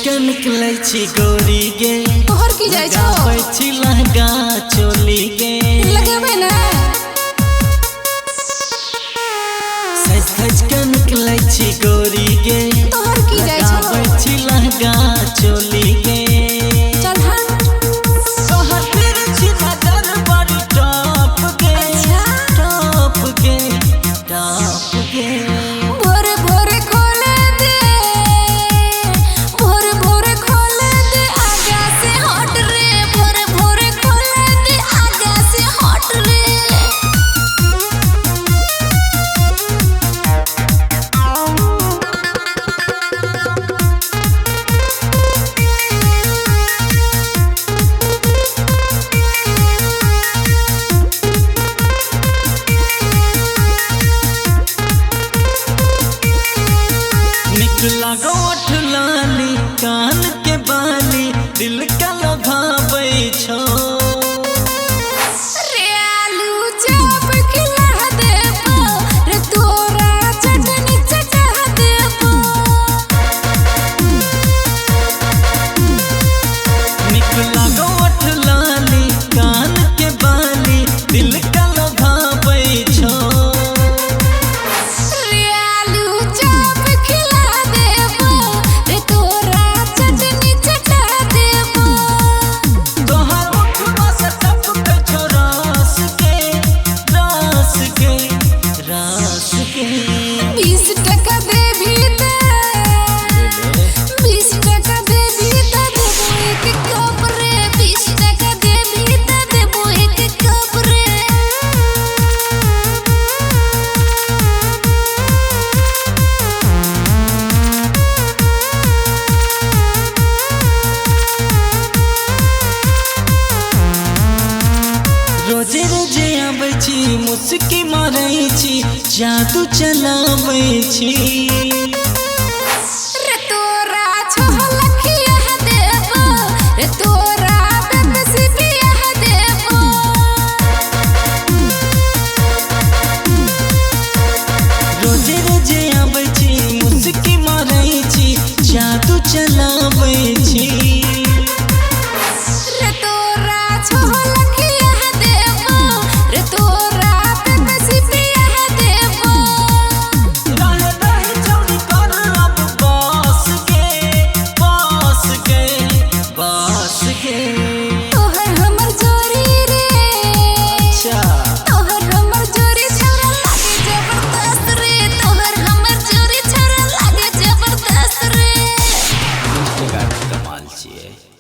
के निकलै छी गोरी गे तोहर की जाय छौ लगाबै छी लहंगा चोली गे लगाबै ना सज के निकलै छी गोरी गे तोहर की जाय छौ लगाबै छी लहंगा चोली गे चल हाँ तोहर फिर छी नजर बड़ी टॉप गे टॉप गे टॉप गे भोरे भोरे खोले दे भोरे भोरे खोले दे आगा से हट रे भोरे भोरे खोले दे आगा से हट रे लगो ओठ लाली कान के बाली दिल का लभाबै छो रे आलू चॉप खिला देबो रे तोरा चटनी चटा देबो निक लगो ओठ लाली कान के बाली दिल का लभाबै छो रे आलू चॉप खिला देबो रे तोरा चटनी चटा देबो तोहर ओठवा से टपकै छो रस के रस के रस के 20 टका देबी त 20 टका देबी त देबो एक कप रे 20 टका देबी त देबो एक कप रे रोजे रोजे आबै छी मुस्की मारै छी जादू चलाबै छी